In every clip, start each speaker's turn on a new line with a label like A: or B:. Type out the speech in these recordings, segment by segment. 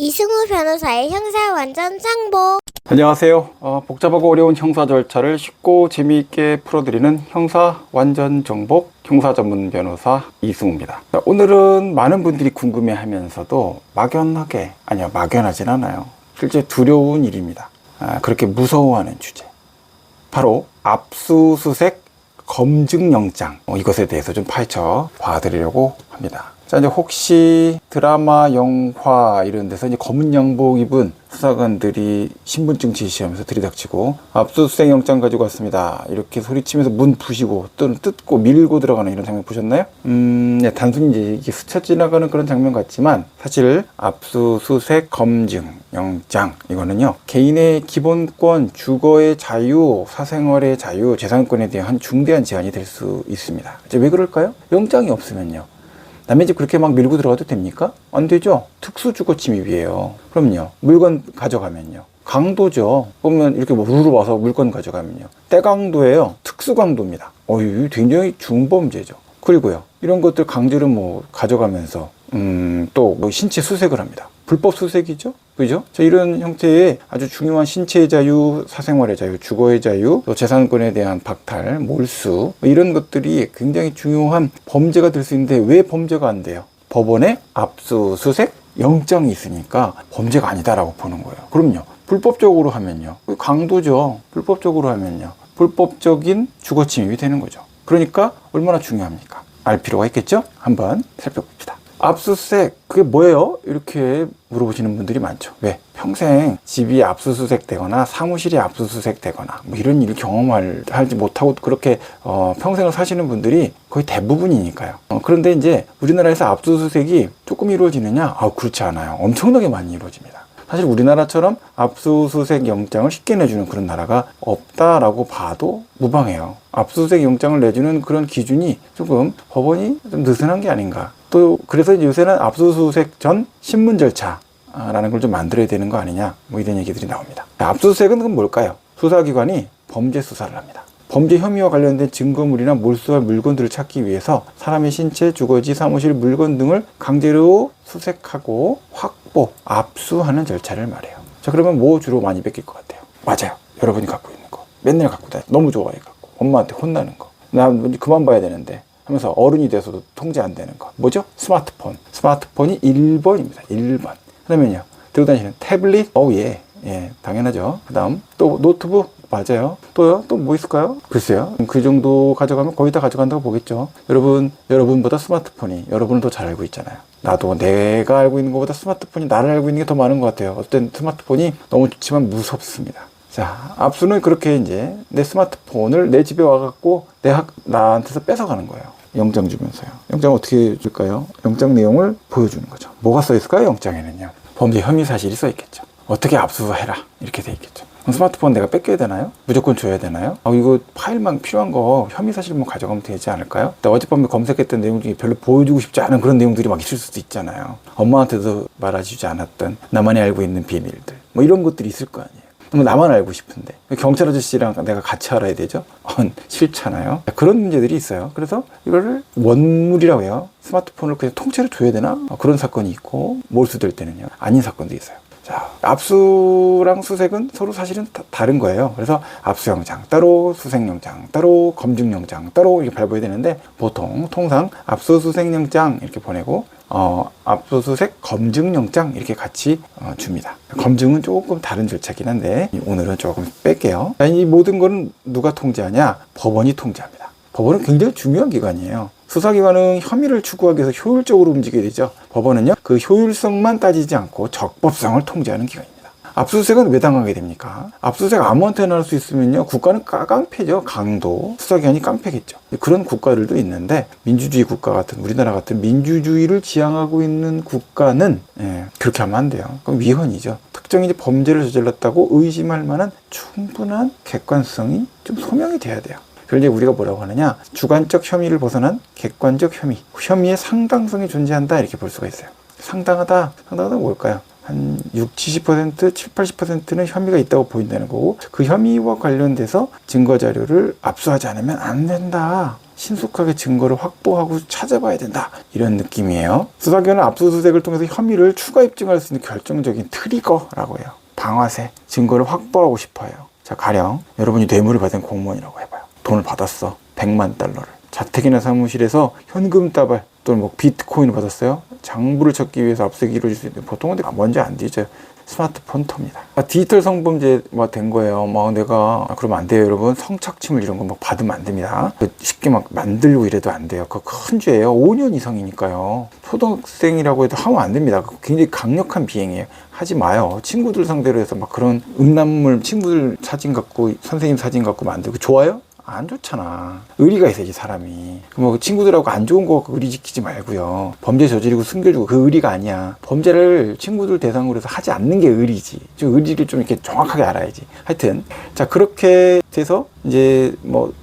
A: 이승우 변호사의 형사 완전 짱보.
B: 안녕하세요. 복잡하고 어려운 형사 절차를 쉽고 재미있게 풀어드리는 형사 완전 정복 형사 전문 변호사 이승우입니다. 오늘은 많은 분들이 궁금해하면서도 막연하게, 아니요, 막연하진 않아요. 실제 두려운 일입니다. 그렇게 무서워하는 주제. 바로 압수수색 검증영장, 이것에 대해서 좀 파헤쳐 봐드리려고 합니다. 자, 이제 혹시 드라마, 영화 이런 데서 이제 검은 양복 입은 수사관들이 신분증 지시하면서 들이닥치고 압수수색 영장 가지고 왔습니다, 이렇게 소리치면서 문 부시고 또는 뜯고 밀고 들어가는 이런 장면 보셨나요? 단순히 이제 이게 스쳐 지나가는 그런 장면 같지만 사실 압수수색 검증 영장, 이거는요, 개인의 기본권, 주거의 자유, 사생활의 자유, 재산권에 대한 중대한 제한이 될 수 있습니다. 이제 왜 그럴까요? 영장이 없으면요, 남의 집 그렇게 막 밀고 들어가도 됩니까? 안 되죠. 특수주거 침입이에요. 그럼요, 물건 가져가면요, 강도죠. 보면 이렇게 뭐 우르르 와서 물건 가져가면요, 때강도예요. 특수강도입니다. 이거 굉장히 중범죄죠. 그리고요, 이런 것들 강제로 뭐 가져가면서 또 뭐 신체 수색을 합니다. 불법 수색이죠. 그죠? 자, 이런 형태의 아주 중요한 신체의 자유, 사생활의 자유, 주거의 자유, 또 재산권에 대한 박탈, 몰수, 이런 것들이 굉장히 중요한 범죄가 될 수 있는데 왜 범죄가 안 돼요? 법원에 압수수색 영장이 있으니까 범죄가 아니다라고 보는 거예요. 그럼요, 불법적으로 하면요, 강도죠. 불법적으로 하면요, 불법적인 주거 침입이 되는 거죠. 그러니까 얼마나 중요합니까? 알 필요가 있겠죠? 한번 살펴봅시다. 압수수색, 그게 뭐예요? 이렇게 물어보시는 분들이 많죠. 왜? 평생 집이 압수수색 되거나 사무실이 압수수색 되거나 뭐 이런 일 하지 못하고 그렇게 평생을 사시는 분들이 거의 대부분이니까요. 그런데 이제 우리나라에서 압수수색이 조금 이루어지느냐? 그렇지 않아요. 엄청나게 많이 이루어집니다. 사실 우리나라처럼 압수수색 영장을 쉽게 내주는 그런 나라가 없다라고 봐도 무방해요. 압수수색 영장을 내주는 그런 기준이 조금 법원이 좀 느슨한 게 아닌가. 또 그래서 요새는 압수수색 전 신문 절차라는 걸 좀 만들어야 되는 거 아니냐, 뭐 이런 얘기들이 나옵니다. 압수수색은 그럼 뭘까요? 수사기관이 범죄 수사를 합니다. 범죄 혐의와 관련된 증거물이나 몰수할 물건들을 찾기 위해서 사람의 신체, 주거지, 사무실, 물건 등을 강제로 수색하고 확보, 압수하는 절차를 말해요. 자, 그러면 뭐 주로 많이 뺏길 것 같아요? 맞아요. 여러분이 갖고 있는 거. 맨날 갖고 다녀. 너무 좋아해 갖고. 엄마한테 혼나는 거. 나 그만 봐야 되는데 하면서 어른이 돼서도 통제 안 되는 거. 뭐죠? 스마트폰. 스마트폰이 1번입니다. 1번. 그러면요, 들고 다니시는 태블릿. 예, 당연하죠. 그 다음 또 노트북. 맞아요. 또요? 또 뭐 있을까요? 글쎄요. 그 정도 가져가면 거의 다 가져간다고 보겠죠. 여러분보다 스마트폰이 여러분을 더 잘 알고 있잖아요. 나도 내가 알고 있는 것보다 스마트폰이 나를 알고 있는 게 더 많은 것 같아요. 어떤 스마트폰이 너무 좋지만 무섭습니다. 자, 압수는 그렇게 이제 내 스마트폰을 내 집에 와갖고 나한테서 뺏어가는 거예요. 영장 주면서요. 영장 어떻게 줄까요? 영장 내용을 보여주는 거죠. 뭐가 써 있을까요? 영장에는요, 범죄 혐의 사실이 써 있겠죠. 어떻게 압수해라, 이렇게 돼 있겠죠. 스마트폰 내가 뺏겨야 되나요? 무조건 줘야 되나요? 이거 파일만 필요한 거 혐의 사실만 가져가면 되지 않을까요? 어젯밤에 검색했던 내용 중에 별로 보여주고 싶지 않은 그런 내용들이 막 있을 수도 있잖아요. 엄마한테도 말해주지 않았던 나만이 알고 있는 비밀들, 뭐 이런 것들이 있을 거 아니에요. 나만 알고 싶은데 경찰 아저씨랑 내가 같이 알아야 되죠? 싫잖아요. 그런 문제들이 있어요. 그래서 이거를 원물이라고 해요. 스마트폰을 그냥 통째로 줘야 되나? 그런 사건이 있고, 몰수될 때는요, 아닌 사건도 있어요. 자, 압수랑 수색은 서로 사실은 다른 거예요. 그래서 압수영장 따로, 수색영장 따로, 검증영장 따로 이렇게 발부해야 되는데, 통상 압수수색영장 이렇게 보내고 압수수색 검증영장 이렇게 같이 줍니다. 검증은 조금 다른 절차긴 한데 오늘은 조금 뺄게요. 이 모든 거는 누가 통제하냐? 법원이 통제합니다. 법원은 굉장히 중요한 기관이에요. 수사기관은 혐의를 추구하기 위해서 효율적으로 움직여야 되죠. 법원은요, 그 효율성만 따지지 않고 적법성을 통제하는 기관입니다. 압수수색은 왜 당하게 됩니까? 압수수색 아무한테나 할 수 있으면요, 국가는 깡패죠. 강도. 수사기관이 깡패겠죠. 그런 국가들도 있는데, 민주주의 국가 같은, 우리나라 같은 민주주의를 지향하고 있는 국가는 그렇게 하면 안 돼요. 그럼 위헌이죠. 특정인 범죄를 저질렀다고 의심할 만한 충분한 객관성이 좀 소명이 돼야 돼요. 그걸 우리가 뭐라고 하느냐, 주관적 혐의를 벗어난 객관적 혐의의 상당성이 존재한다, 이렇게 볼 수가 있어요. 상당하다 뭘까요? 한 60, 70%, 70, 80%는 혐의가 있다고 보인다는 거고, 그 혐의와 관련돼서 증거 자료를 압수하지 않으면 안 된다, 신속하게 증거를 확보하고 찾아봐야 된다. 이런 느낌이에요. 수사기관은 압수수색을 통해서 혐의를 추가 입증할 수 있는 결정적인 트리거라고 해요. 방아쇠, 증거를 확보하고 싶어요. 자, 가령 여러분이 뇌물을 받은 공무원이라고 해봐요. 돈을 받았어. 100만 달러를. 자택이나 사무실에서 현금 다발 또는 뭐 비트코인을 받았어요. 장부를 찾기 위해서 압수수색이 이루어질 수 있는데 보통은 먼저 안 뒤져요. 스마트폰 톱니다. 디지털 성범죄가 된 거예요. 내가 그러면 안 돼요, 여러분. 성착취물 이런 거 막 받으면 안 됩니다. 쉽게 막 만들고 이래도 안 돼요. 그거 큰 죄예요. 5년 이상이니까요. 초등학생이라고 해도 하면 안 됩니다. 굉장히 강력한 비행이에요. 하지 마요. 친구들 상대로 해서 막 그런 음란물 친구들 사진 갖고 선생님 사진 갖고 만들고 좋아요? 안 좋잖아. 의리가 있어야지 사람이. 친구들하고 안 좋은 거 갖고 의리 지키지 말고요. 범죄 저지르고 숨겨주고 그 의리가 아니야. 범죄를 친구들 대상으로 해서 하지 않는 게 의리지. 의리를 좀 이렇게 정확하게 알아야지. 하여튼 자, 그렇게 돼서 이제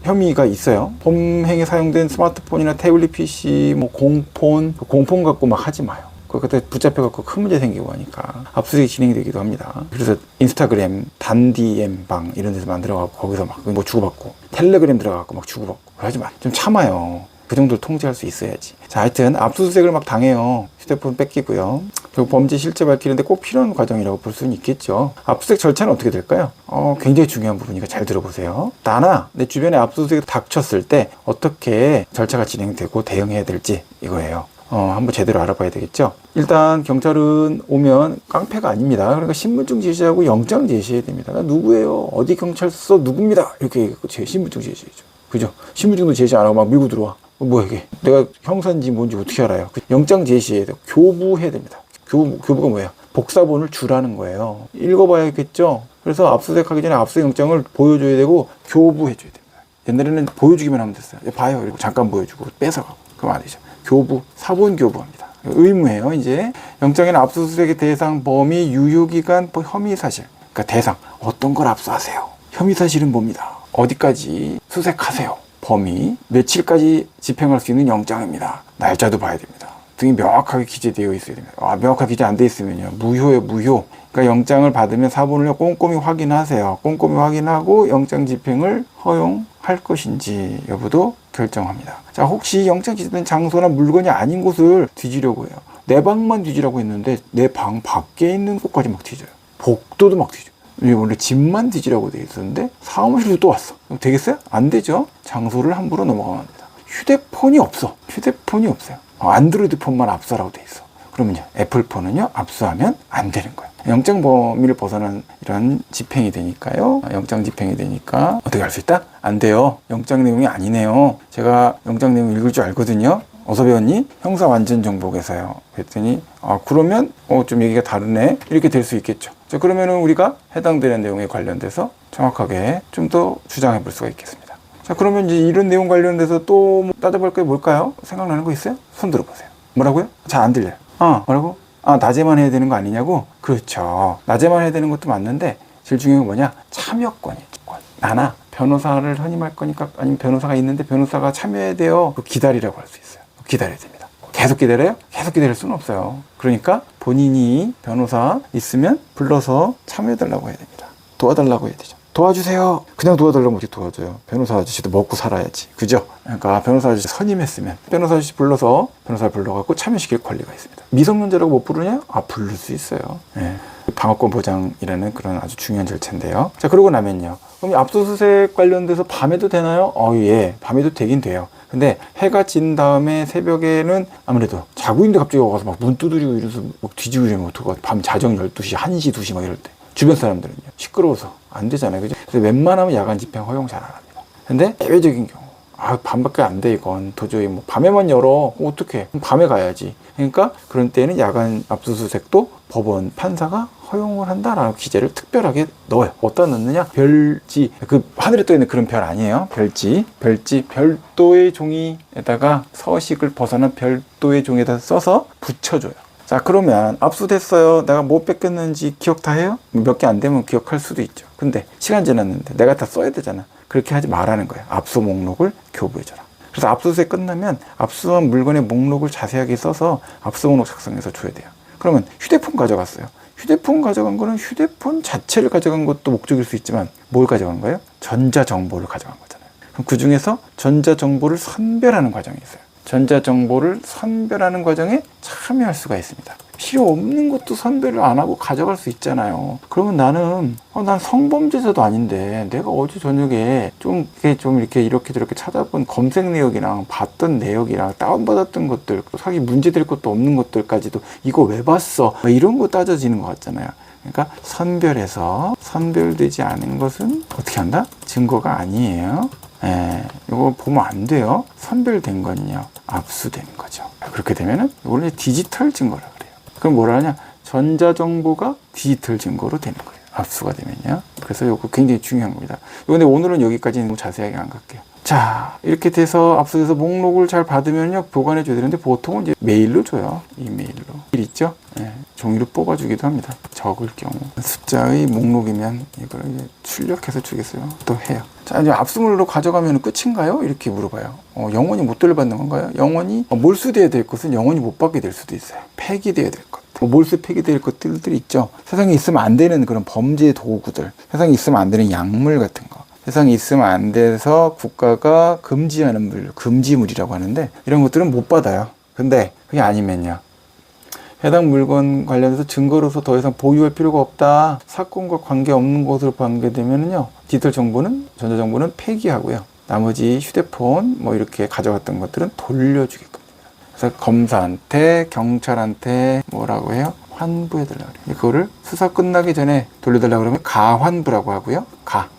B: 혐의가 있어요. 범행에 사용된 스마트폰이나 태블릿 PC, 공폰 갖고 막 하지 마요. 그때 붙잡혀갖고 큰 문제 생기고 하니까 압수수색이 진행되기도 합니다. 그래서 인스타그램, 단디엠방 이런 데서 만들어갖고 거기서 막 주고받고 텔레그램 들어가갖고 막 주고받고 하지 마. 좀 참아요. 그 정도를 통제할 수 있어야지. 자, 하여튼 압수수색을 막 당해요. 휴대폰 뺏기고요. 그리고 범죄 실체 밝히는데 꼭 필요한 과정이라고 볼 수는 있겠죠. 압수수색 절차는 어떻게 될까요? 굉장히 중요한 부분이니까 잘 들어보세요. 나나 내 주변에 압수수색이 닥쳤을 때 어떻게 절차가 진행되고 대응해야 될지 이거예요. 한번 제대로 알아봐야 되겠죠. 일단 경찰은 오면 깡패가 아닙니다. 그러니까 신분증 제시하고 영장 제시해야 됩니다. 나 누구예요? 어디 경찰서 누굽니다. 이렇게 제 신분증 제시해야죠. 그죠? 신분증도 제시 안 하고 막 밀고 들어와. 뭐야 이게? 내가 형사인지 뭔지 어떻게 알아요? 영장 제시해야 돼요. 교부해야 됩니다. 교부가 뭐예요? 복사본을 주라는 거예요. 읽어봐야겠죠. 그래서 압수수색하기 전에 압수영장을 보여줘야 되고 교부해줘야 됩니다. 옛날에는 보여주기만 하면 됐어요. 봐요. 이러고 잠깐 보여주고 뺏어가고. 그럼 안 되죠. 교부, 사본 교부합니다. 의무예요. 이제 영장에는 압수수색의 대상, 범위, 유효기간, 혐의 사실. 그러니까 대상, 어떤 걸 압수하세요? 혐의 사실은 뭡니다. 어디까지 수색하세요? 범위, 며칠까지 집행할 수 있는 영장입니다. 날짜도 봐야 됩니다. 등이 명확하게 기재되어 있어야 됩니다. 명확하게 기재 안 돼 있으면요, 무효예요, 무효. 그러니까 영장을 받으면 사본을 꼼꼼히 확인하세요. 꼼꼼히 확인하고 영장 집행을 허용할 것인지 여부도 결정합니다. 자, 혹시 영장 기재된 장소나 물건이 아닌 곳을 뒤지려고 해요. 내 방만 뒤지라고 했는데 내 방 밖에 있는 곳까지 막 뒤져요. 복도도 막 뒤져. 원래 집만 뒤지라고 돼 있었는데 사무실도 또 왔어. 되겠어요? 안 되죠? 장소를 함부로 넘어가면 안 됩니다. 휴대폰이 없어. 휴대폰이 없어요. 안드로이드 폰만 압수하라고 돼 있어. 그러면요, 애플폰은요, 압수하면 안 되는 거예요. 영장 범위를 벗어난 이런 집행이 되니까요. 영장 집행이 되니까 어떻게 할 수 있다? 안 돼요. 영장 내용이 아니네요. 제가 영장 내용 읽을 줄 알거든요. 어디서 배웠니? 형사 완전 정복에서요. 그랬더니 그러면 좀 얘기가 다르네. 이렇게 될 수 있겠죠. 자, 그러면은 우리가 해당되는 내용에 관련돼서 정확하게 좀 더 주장해 볼 수가 있겠습니다. 자, 그러면 이제 이런 내용 관련돼서 또 따져볼 게 뭘까요? 생각나는 거 있어요? 손 들어보세요. 뭐라고요? 잘 안 들려요. 뭐라고? 낮에만 해야 되는 거 아니냐고? 그렇죠. 낮에만 해야 되는 것도 맞는데 제일 중요한 건 뭐냐? 참여권이에요. 나나 변호사를 선임할 거니까, 아니면 변호사가 있는데 변호사가 참여해야 돼요. 기다리라고 할 수 있어요. 기다려야 됩니다. 계속 기다려요? 계속 기다릴 수는 없어요. 그러니까 본인이 변호사 있으면 불러서 참여해달라고 해야 됩니다. 도와달라고 해야 되죠. 도와주세요. 그냥 도와달라면 어떻게 도와줘요? 변호사 아저씨도 먹고 살아야지. 그죠? 그러니까 변호사 아저씨 선임했으면 변호사 아저씨 불러서 변호사를 불러갖고 참여시킬 권리가 있습니다. 미성년자라고 못 부르냐? 부를 수 있어요. 네. 방어권 보장이라는 그런 아주 중요한 절차인데요. 자, 그러고 나면요. 그럼 압수수색 관련돼서 밤에도 되나요? 예. 밤에도 되긴 돼요. 근데 해가 진 다음에 새벽에는 아무래도 자고 있는데 갑자기 와서 막 문 두드리고 이래서 막 뒤지고 이러면 어떡하지? 밤 자정 12시, 1시, 2시 막 이럴 때. 주변 사람들은요. 시끄러워서 안 되잖아요. 그죠? 그래서 웬만하면 야간 집행 허용 잘 안 합니다. 근데 예외적인 경우. 밤밖에 안 돼, 이건. 도저히 밤에만 열어. 어떡해. 밤에 가야지. 그러니까 그런 때는 야간 압수수색도 법원 판사가 허용을 한다라는 기재를 특별하게 넣어요. 어디다 넣느냐? 별지. 하늘에 떠 있는 그런 별 아니에요. 별지, 별도의 종이에다가 서식을 벗어난 별도의 종이에다 써서 붙여줘요. 자, 그러면 압수됐어요. 내가 뭐 뺏겼는지 기억 다 해요? 몇 개 안 되면 기억할 수도 있죠. 근데 시간 지났는데 내가 다 써야 되잖아. 그렇게 하지 말라는 거예요. 압수 목록을 교부해줘라. 그래서 압수수색 끝나면 압수한 물건의 목록을 자세하게 써서 압수 목록 작성해서 줘야 돼요. 그러면 휴대폰 가져갔어요. 휴대폰 가져간 거는 휴대폰 자체를 가져간 것도 목적일 수 있지만 뭘 가져간 거예요? 전자정보를 가져간 거잖아요. 그 중에서 전자정보를 선별하는 과정이 있어요. 전자정보를 선별하는 과정에 참여할 수가 있습니다. 필요 없는 것도 선별을 안 하고 가져갈 수 있잖아요. 그러면 나는 난 성범죄자도 아닌데 내가 어제 저녁에 좀 이렇게 저렇게 찾아본 검색 내역이랑 봤던 내역이랑 다운받았던 것들, 사기 문제될 것도 없는 것들까지도 이거 왜 봤어? 이런 거 따져지는 것 같잖아요. 그러니까 선별해서 선별되지 않은 것은 어떻게 한다? 증거가 아니에요. 이거 보면 안 돼요. 선별된 건요, 압수되는 거죠. 그렇게 되면은 원래 디지털 증거라 그래요. 그럼 뭐라 하냐? 전자정보가 디지털 증거로 되는 거예요. 압수가 되면요. 그래서 이거 굉장히 중요한 겁니다. 근데 오늘은 여기까지는 너무 자세하게 안 갈게요. 자, 이렇게 돼서 압수돼서 목록을 잘 받으면요, 보관해 줘야 되는데 보통은 이제 메일로 줘요. 이메일로. 일 있죠? 종이로 뽑아주기도 합니다. 적을 경우. 숫자의 목록이면 이걸 이제 출력해서 주겠어요. 또 해요. 자, 이제 압수물로 가져가면 끝인가요? 이렇게 물어봐요. 영원히 못 돌려받는 건가요? 영원히 몰수돼야 될 것은 영원히 못 받게 될 수도 있어요. 폐기돼야 될 것. 몰수 폐기될 것들이 있죠. 세상에 있으면 안 되는 그런 범죄 도구들, 세상에 있으면 안 되는 약물 같은 거, 세상에 있으면 안 돼서 국가가 금지하는 물, 금지물이라고 하는데 이런 것들은 못 받아요. 근데 그게 아니면요, 해당 물건 관련해서 증거로서 더 이상 보유할 필요가 없다, 사건과 관계없는 것으로 판결되면요, 디지털 정보는, 전자정보는 폐기하고요, 나머지 휴대폰 뭐 이렇게 가져갔던 것들은 돌려주게끔 됩니다. 그래서 검사한테, 경찰한테 뭐라고 해요? 환부해달라고 그래요. 그거를 수사 끝나기 전에 돌려달라고 그러면 가환부라고 하고요.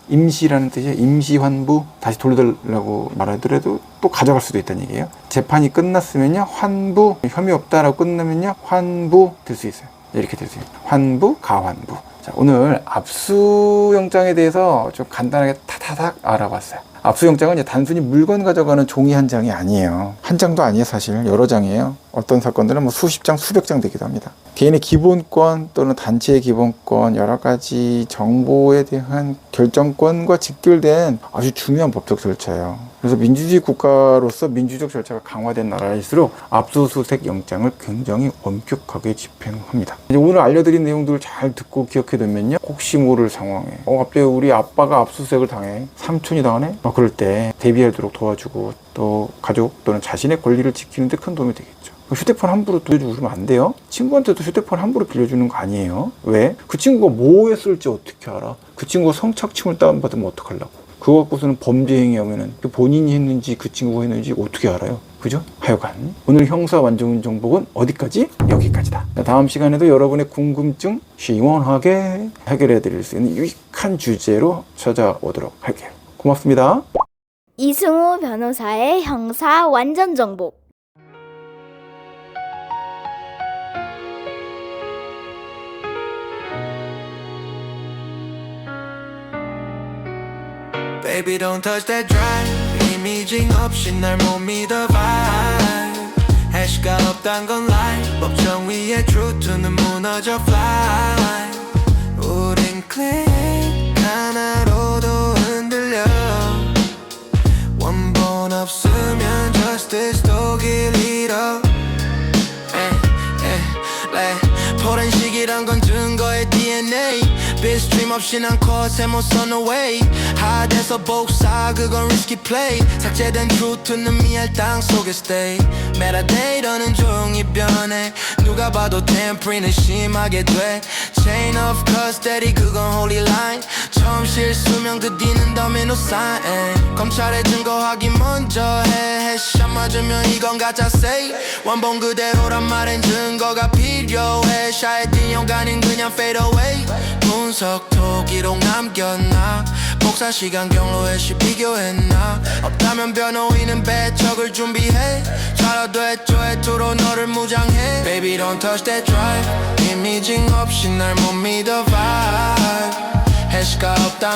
B: 임시라는 뜻이에요. 임시환부. 다시 돌려달라고 말하더라도 또 가져갈 수도 있다는 얘기예요. 재판이 끝났으면요, 환부, 혐의 없다라고 끝나면요, 환부 될 수 있어요. 이렇게 될 수 있어요. 환부, 가환부. 자, 오늘 압수영장에 대해서 좀 간단하게 타다닥 알아봤어요. 압수영장은 이제 단순히 물건 가져가는 종이 한 장이 아니에요. 한 장도 아니에요. 사실 여러 장이에요. 어떤 사건들은 뭐 수십 장, 수백 장 되기도 합니다. 개인의 기본권 또는 단체의 기본권, 여러 가지 정보에 대한 결정권과 직결된 아주 중요한 법적 절차예요. 그래서 민주주의 국가로서 민주적 절차가 강화된 나라일수록 압수수색 영장을 굉장히 엄격하게 집행합니다. 이제 오늘 알려드린 내용들을 잘 듣고 기억해두면요, 혹시 모를 상황에 갑자기 우리 아빠가 압수수색을 당해, 삼촌이 당하네? 그럴 때 대비하도록 도와주고, 또 가족 또는 자신의 권리를 지키는 데 큰 도움이 되겠죠. 휴대폰 함부로 빌려주고 그러면 안 돼요. 친구한테도 휴대폰 함부로 빌려주는 거 아니에요. 왜? 그 친구가 뭐 했을지 어떻게 알아? 그 친구가 성착취물 다운받으면 어떡하려고? 그거 갖고서는 범죄 행위하면은 본인이 했는지 그 친구가 했는지 어떻게 알아요? 그죠? 하여간 오늘 형사 완전 정복은 어디까지? 여기까지다. 다음 시간에도 여러분의 궁금증 시원하게 해결해 드릴 수 있는 유익한 주제로 찾아오도록 할게요. 고맙습니다.
A: 이승우 변호사의 형사 완전 정복.
C: Baby don't touch that drive. 이미징 없이 날 못 믿어 vibe. 해시가 없단 건 lie. 법정 위에 truth는 무너져 fly. 우린 click 하나로도 흔들려. 원본 없으면 justice도 길 잃어. 포렌식이란 건 증거의 DNA. bitstream 없이 난 컷에 못 선 away. 하드에서 복사 그건 risky play. 삭제된 truth는 미알 땅 속에 stay. metadata는 종이 변해. 누가 봐도 tamperin은 심하게 돼. chain of custody 그건 holy line. 처음 실수면 그 뒤는 domino sign. 검찰의 증거 확인 먼저 해. 해샷 맞으면 이건 가짜 say. 원본 그대로란 말엔 증거가 필요해. 샤의 띠용가는 그냥 fade away. 분석도 기록 남겼나. 복사 시간 경로에 시 비교했나. 없다면 변호인은 배척을 준비해. 잘라도 애초에 너를 무장해. Baby don't touch that drive. 이미징 없이 날 못 믿어 vibe. 해시가 없다